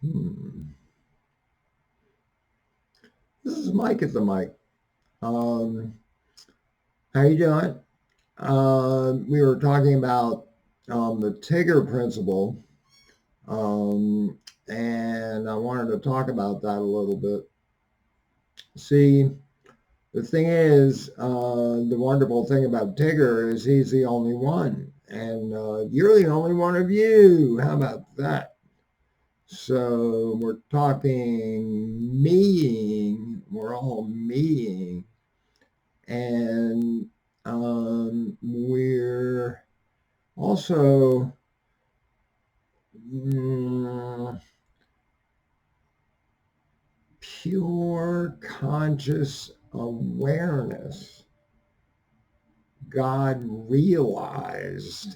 This is Mike at the mic. Um, how you doing? We were talking about the Tigger principle, um, and I wanted to talk about that a little bit. See, the thing is, the wonderful thing about Tigger is he's the only one, and you're the only one of you. How about that? So we're talking meing. We're all meing. And we're also mm, pure conscious awareness. God realized.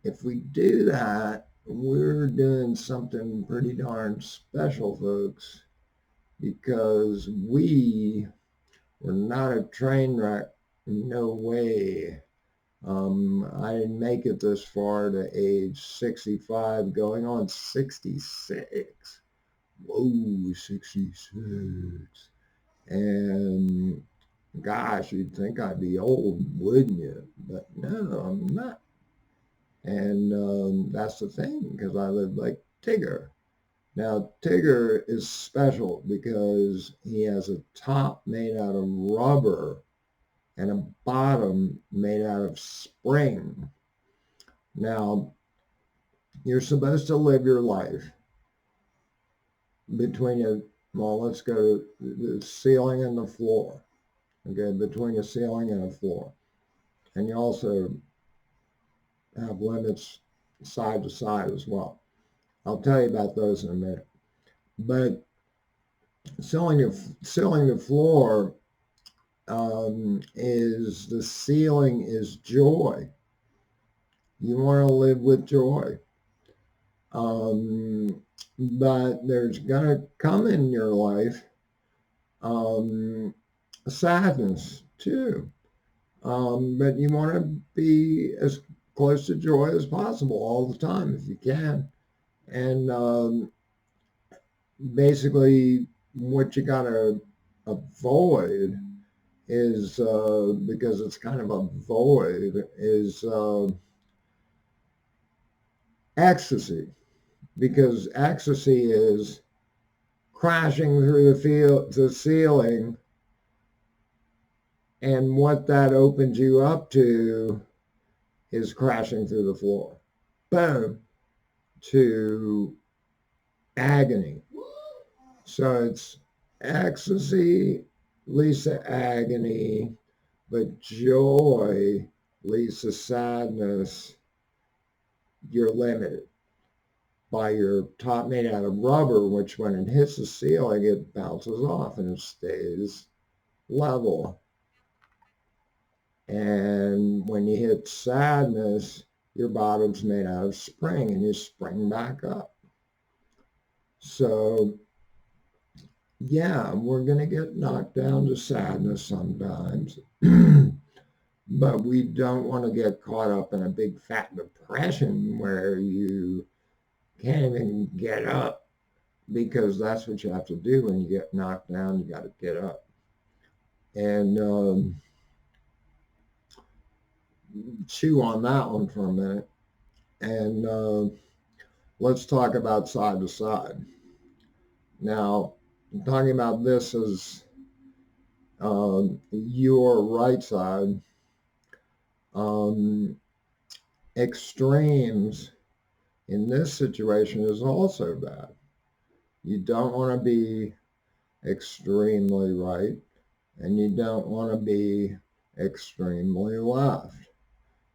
If we do that, we're doing something pretty darn special, folks, because were not a train wreck. No way. I didn't make it this far to age 65, going on 66. Whoa, 66. And gosh, you'd think I'd be old, wouldn't you? But no, I'm not. And that's the thing, because I live like Tigger. Now, Tigger is special because he has a top made out of rubber and a bottom made out of spring. Now, you're supposed to live your life between a, well, let's go to the ceiling and the floor. Okay, between a ceiling and a floor. And you also have limits side to side as well. I'll tell you about those in a minute. But ceiling to floor is the ceiling is joy. You want to live with joy. Um, but there's going to come in your life um, sadness too. But you want to be as close to joy as possible all the time if you can. And basically, what you got to avoid is because it's kind of a void is ecstasy, because ecstasy is crashing through the ceiling, and what that opens you up to is crashing through the floor. Boom, to agony. So it's ecstasy leads to agony, but joy leads to sadness. You're limited by your top made out of rubber, which when it hits the ceiling, it bounces off and it stays level. And when you hit sadness, your bottom's made out of spring and you spring back up. So, yeah, we're going to get knocked down to sadness sometimes, but we don't want to get caught up in a big fat depression where you can't even get up, because that's what you have to do when you get knocked down. You got to get up. And chew on that one for a minute. And let's talk about side to side. Now, I'm talking about this as your right side. Um, extremes in this situation is also bad. You don't want to be extremely right, and you don't want to be extremely left.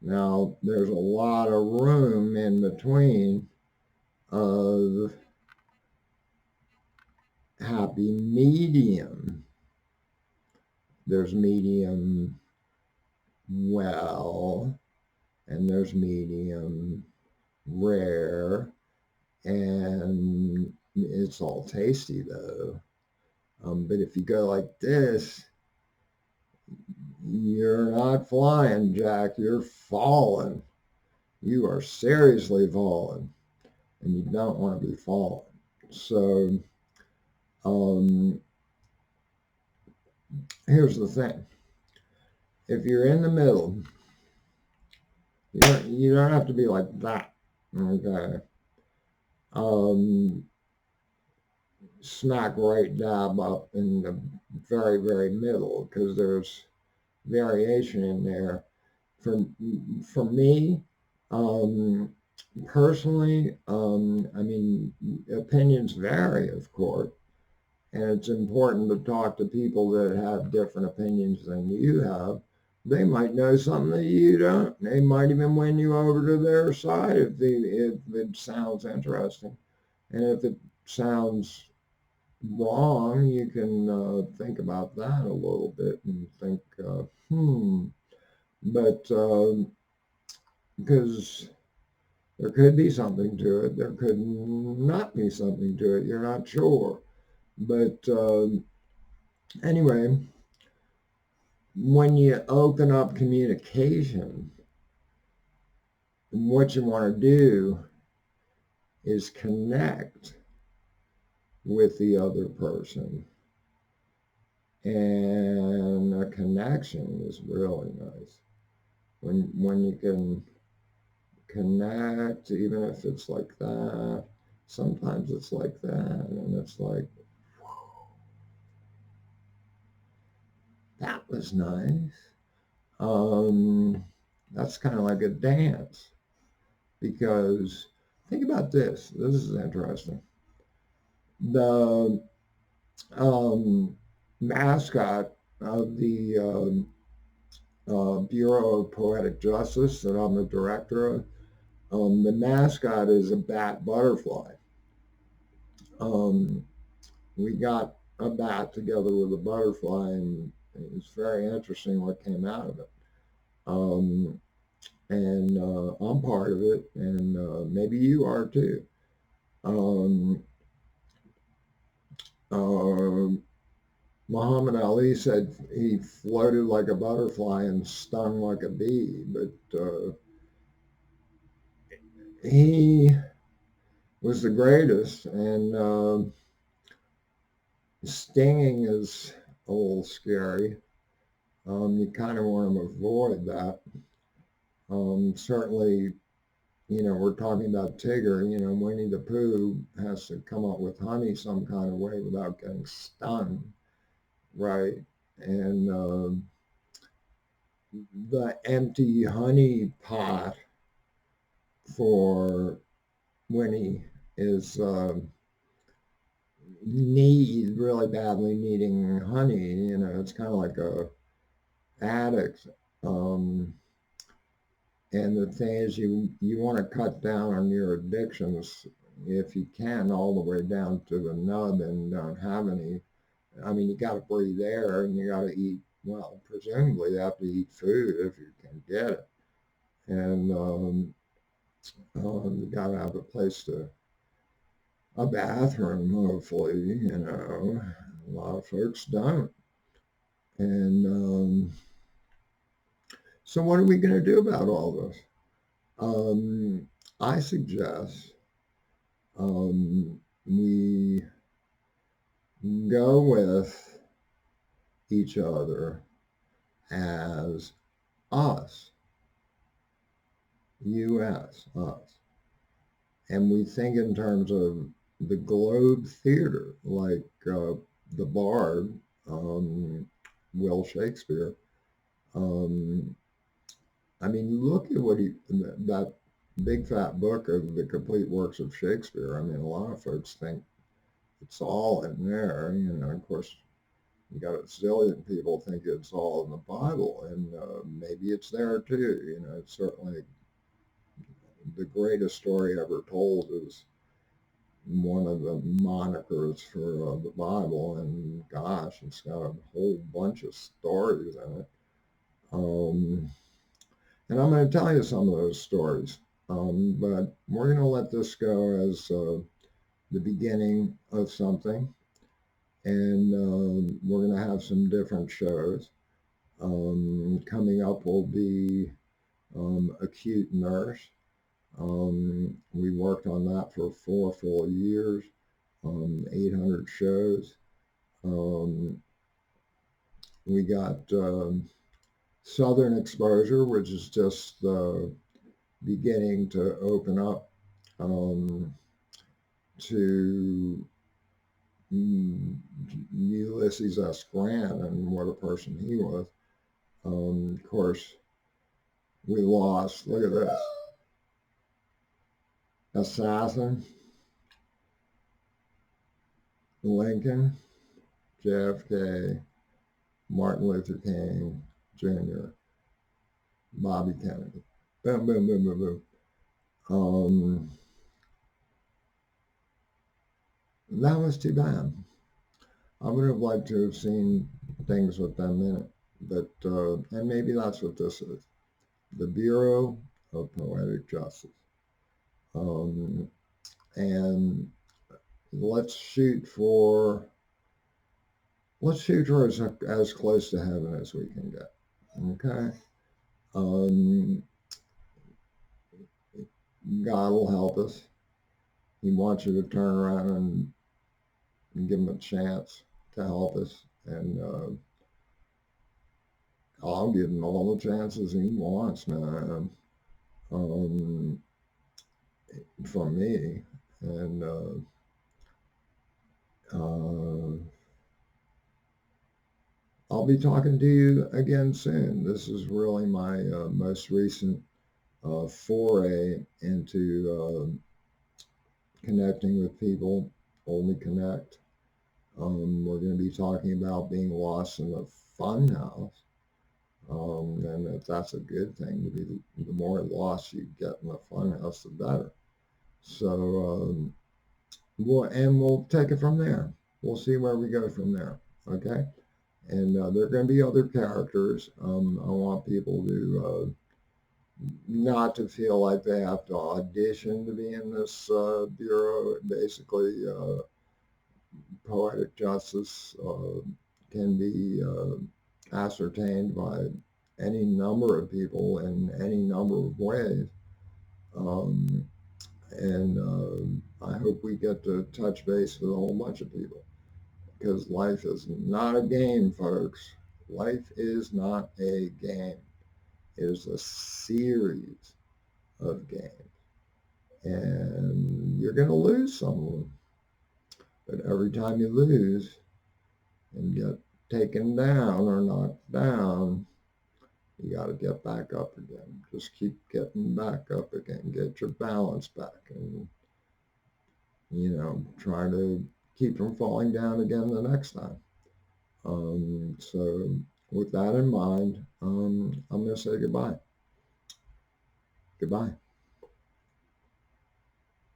Now, there's a lot of room in between of happy medium. There's medium well, and there's medium rare, and it's all tasty though. But if you go like this, you're not flying, Jack. You're falling. You are seriously falling. and you don't want to be falling. So um, here's the thing: if you're in the middle, you don't have to be like that. Okay. Um, Smack right dab up in the very, very middle, because there's variation in there. For for me, um, personally, I mean, opinions vary, of course, and it's important to talk to people that have different opinions than you have. They might know something that you don't. They might even win you over to their side if it sounds interesting. And if it sounds wrong, you can think about that a little bit and think, hmm. But because there could be something to it, there could not be something to it. You're not sure. But anyway, when you open up communication, what you want to do is connect with the other person. And a connection is really nice. When you can connect, even if it's like that, sometimes it's like that, and it's like, that was nice. Um, that's kind of like a dance, because think about this. This is interesting. The mascot of the Bureau of Poetic Justice that I'm the director of, the mascot is a bat butterfly. Um, we got a bat together with a butterfly, and it's very interesting what came out of it. Um, and I'm part of it, and maybe you are too. Um, uh, Muhammad Ali said he floated like a butterfly and stung like a bee, but he was the greatest. And stinging is a little scary. You kind of want to avoid that. Certainly, we're talking about Tigger. Winnie the Pooh has to come up with honey some kind of way without getting stung, right? And the empty honey pot for Winnie is really badly needing honey. It's kind of like a addict. Um, and the thing is, you want to cut down on your addictions if you can, all the way down to the nub, and don't have any. I mean, you got to breathe air, and you got to eat. Well, presumably you have to eat food if you can get it, and you got to have a bathroom, hopefully. A lot of folks don't. And so, what are we going to do about all this? Um, I suggest we go with each other as us, us. And we think in terms of the Globe Theater, like the Bard, Will Shakespeare. Um, I mean, look at that big fat book of the complete works of Shakespeare. I mean, a lot of folks think it's all in there. Of course, you got a zillion people think it's all in the Bible, and maybe it's there too. It's certainly the greatest story ever told is one of the monikers for the Bible, and gosh, it's got a whole bunch of stories in it. Um, and I'm going to tell you some of those stories, but we're going to let this go as the beginning of something, and we're going to have some different shows. Coming up will be Acute Nurse. We worked on that for 4 full years, 800 shows. We got Southern exposure, which is just beginning to open up um, to Ulysses S. Grant and what a person he was. Of course, we lost. Look at this. Assassin, Lincoln, JFK, Martin Luther King Jr., Bobby Kennedy. Boom, boom, boom, boom, boom. That was too bad. I would have liked to have seen things with them in it, but and maybe that's what this is, the Bureau of Poetic Justice. And let's shoot for as close to heaven as we can get. Okay. God will help us. He wants you to turn around and give him a chance to help us. And I'll give him all the chances he wants, man, from me. And I'll be talking to you again soon. This is really my most recent foray into connecting with people, only connect. We're going to be talking about being lost in the fun house. And if that's a good thing, to be the more lost you get in the fun house, the better. So, we'll take it from there. We'll see where we go from there. Okay. And there are going to be other characters. I want people to not to feel like they have to audition to be in this bureau. Basically, poetic justice can be ascertained by any number of people in any number of ways. Um, and I hope we get to touch base with a whole bunch of people, because life is not a game, folks. Life is not a game. It is a series of games. And you're going to lose some of them. But every time you lose and get taken down or knocked down, you got to get back up again. Just keep getting back up again. Get your balance back and, try to keep from falling down again the next time. So with that in mind, I'm going to say goodbye. Goodbye.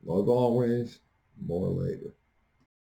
Love always, more later.